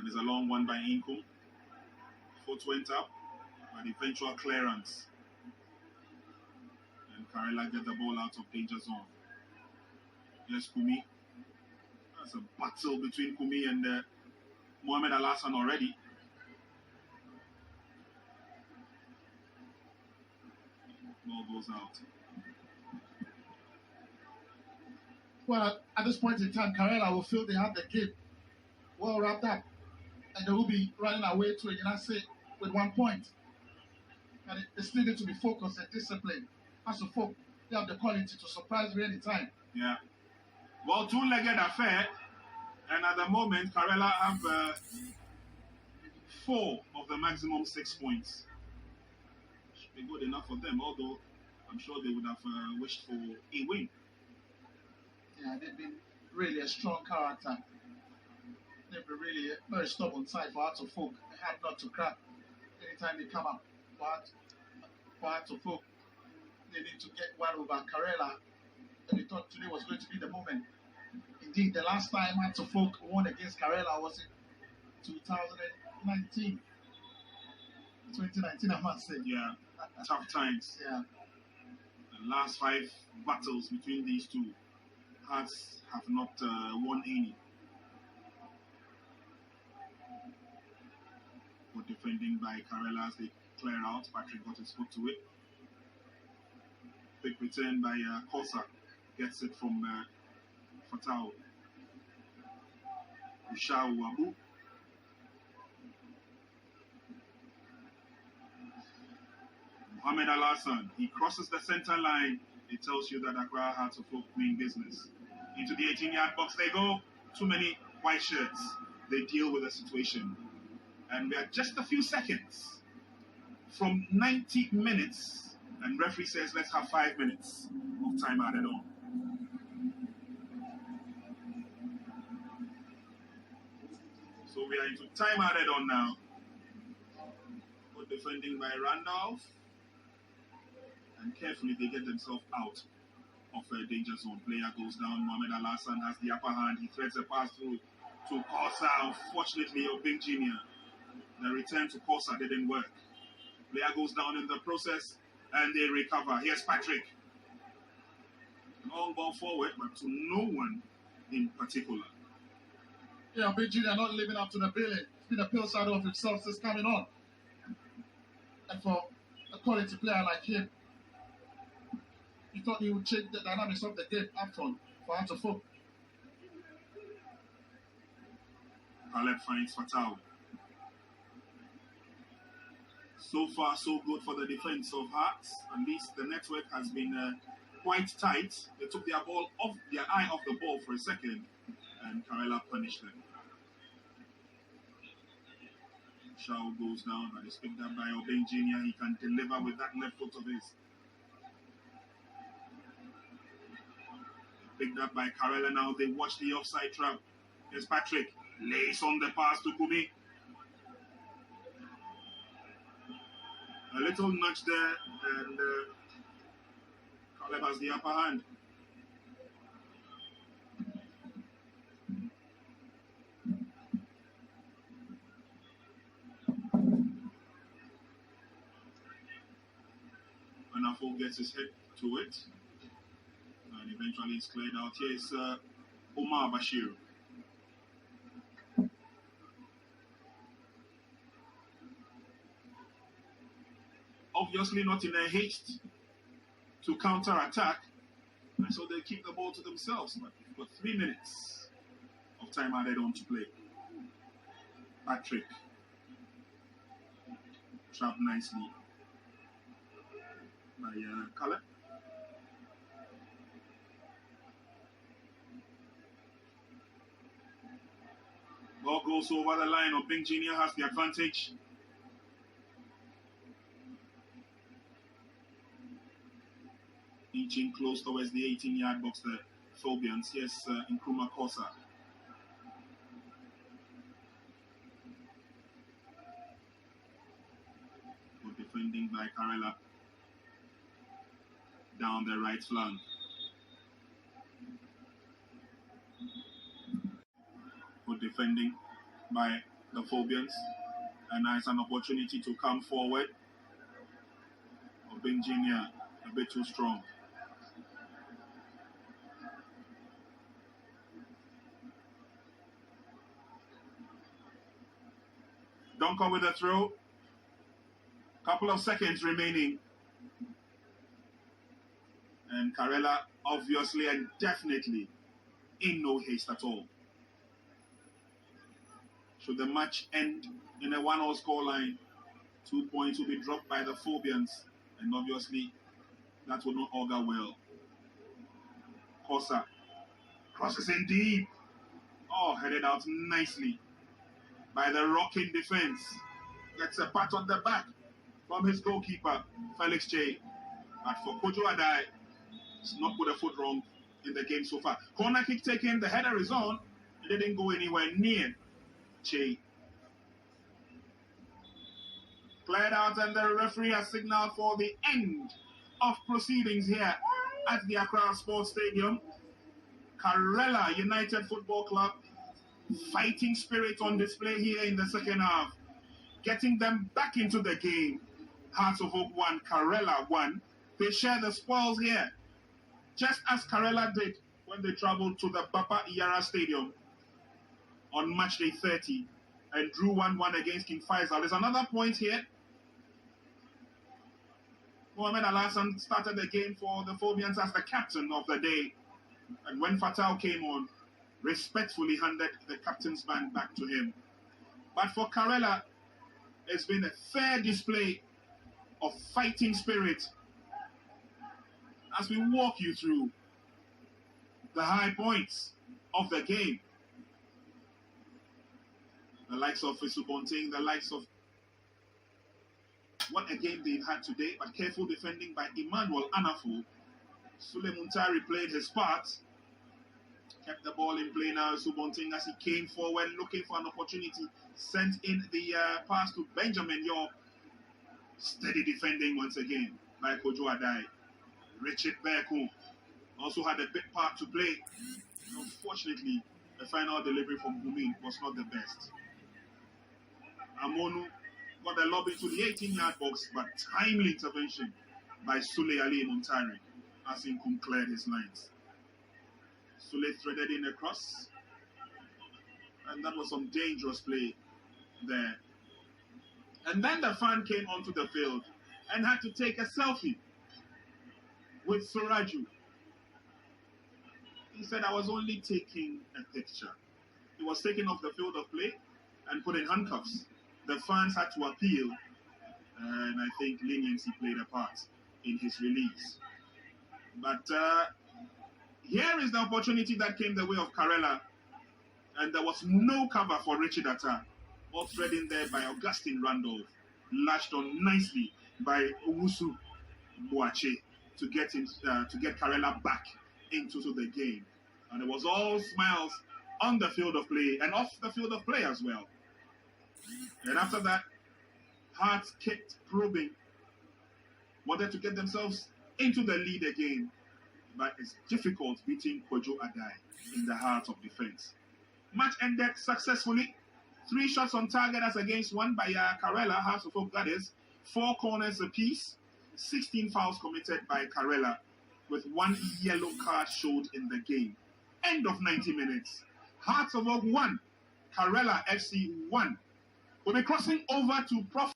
And there's a long one by Inkum. Foot went up, but eventual clearance. And Karela get the ball out of danger zone. Yes, Kumi. That's a battle between Kumi and Mohamed Al-Hassan already. Ball goes out. Well, at this point in time, Karela will feel they have the game well wrapped up. And they will be running away to a United with 1 point. And it's needed to be focused and disciplined. As a folk, they have the quality to surprise me anytime. Yeah. Well, two-legged affair. And at the moment, Karela have 4 of the maximum 6 points. Should be good enough for them, although I'm sure they would have wished for a win. Yeah, they've been really a strong character. They've been really a very stubborn side for Hearts of Folk. They have not to crack anytime they come up. But for Hearts of Folk, they need to get one over Karela. And they thought today was going to be the moment. Indeed, the last time Hearts of Folk won against Karela was in 2019. 2019, I must say. Yeah, tough times. Yeah. The last 5 battles between these two, Hearts have not won any. Good defending by Karela as they clear out. Patrick got his foot to it. Quick return by Kosa. Gets it from Fatau. Ushau Wabu. Mohamed Al-Hassan. He crosses the center line. It tells you that Accra Hearts of Folk mean business. Into the 18-yard box they go. Too many white shirts. They deal with the situation. And we are just a few seconds from 90 minutes. And referee says, let's have 5 minutes of time added on. So we are into time added on now. Good defending by Randolph. And carefully they get themselves out of a danger zone. Player goes down. Mohamed Al-Hassan has the upper hand. He threads a pass through to Kosa. Unfortunately, Obing Jr. The return to Kosa didn't work. Player goes down in the process and they recover. Here's Patrick. Long ball forward, but to no one in particular. Yeah, Obing Jr. not living up to the billing. He's been a pill shadow of himself since coming on. And for a quality player like him, he thought he would change the dynamics of the game up front for Hearts of Folk. Caleb finds Fatau. So far, so good for the defense of Hearts. At least the network has been quite tight. They took their eye off the ball for a second, and Karela punished them. Shao goes down, but it's picked up by Obeng Jr. He can deliver with that left foot of his. Picked up by Karela now. They watch the offside trap. Here's Patrick. Lays on the pass to Kumi. A little nudge there, and Caleb has the upper hand. Anafo gets his head to it, and eventually it's cleared out. Here is Omar Bashir. Obviously not in a haste to counter-attack, and so they keep the ball to themselves. But we've got 3 minutes of time added on to play. Patrick trapped nicely by Caleb. Ball goes over the line. Obeng Jr. has the advantage. Inching close towards the 18-yard box, the Phobians. Yes, Nkrumah Kosa. Good defending by Karela. Down the right flank. Good defending by the Phobians. And now it's an opportunity to come forward. Benjinia a bit too strong. Dunker with a throw. Couple of seconds remaining. And Karela obviously and definitely in no haste at all. Should the match end in a 1-0 scoreline, 2 points will be dropped by the Phobians. And obviously, that will not augur well. Kosa crosses in deep. Oh, headed out nicely by the rocking defense. Gets a pat on the back from his goalkeeper, Felix Che. But for Kojo Adai, it's not put a foot wrong in the game so far. Corner kick taken, the header is on. It didn't go anywhere near Che. Cleared out, and the referee has signaled for the end of proceedings here at the Accra Sports Stadium. Karela United Football Club, fighting spirit on display here in the second half, getting them back into the game. Hearts of Oak 1, Karela 1. They share the spoils here, just as Karela did when they traveled to the Bapa Iyara Stadium on match day 30 and drew 1-1 against King Faisal. There's another point here. Mohamed Al-Hassan started the game for the Phobians as the captain of the day. And when Fatal came on, respectfully handed the captain's band back to him. But for Karela, it's been a fair display of fighting spirit as we walk you through the high points of the game. The likes of Subonting, the likes of what a game they've had today, but careful defending by Emmanuel Anafo. Sule Muntari played his part, kept the ball in play now. Subonting, as he came forward looking for an opportunity, sent in the pass to Benjamin York. Steady defending once again by Kojo Adai. Richard Berko also had a big part to play. Unfortunately, the final delivery from Bumin was not the best. Amonu got the lob into the 18-yard box, but timely intervention by Sule Ali Muntari as Inkum cleared his lines. Sule threaded in a cross, and that was some dangerous play there. And then the fan came onto the field and had to take a selfie with Suraju. He said, I was only taking a picture. He was taken off the field of play and put in handcuffs. The fans had to appeal, and I think leniency played a part in his release. But here is the opportunity that came the way of Karela, and there was no cover for Richard Atta. All threading there by Augustine Randolph, lashed on nicely by Owusu Boache to get Karela back into the game. And it was all smiles on the field of play and off the field of play as well. And after that, Hearts kept probing, wanted to get themselves into the lead again, but it's difficult beating Kojo Adai in the heart of defense. Match ended successfully. 3 shots on target as against 1 by Karela, Hearts of Oak, that is. 4 corners apiece. 16 fouls committed by Karela, with 1 yellow card showed in the game. End of 90 minutes. Hearts of Oak 1, Karela FC 1. We'll be crossing over to Prof.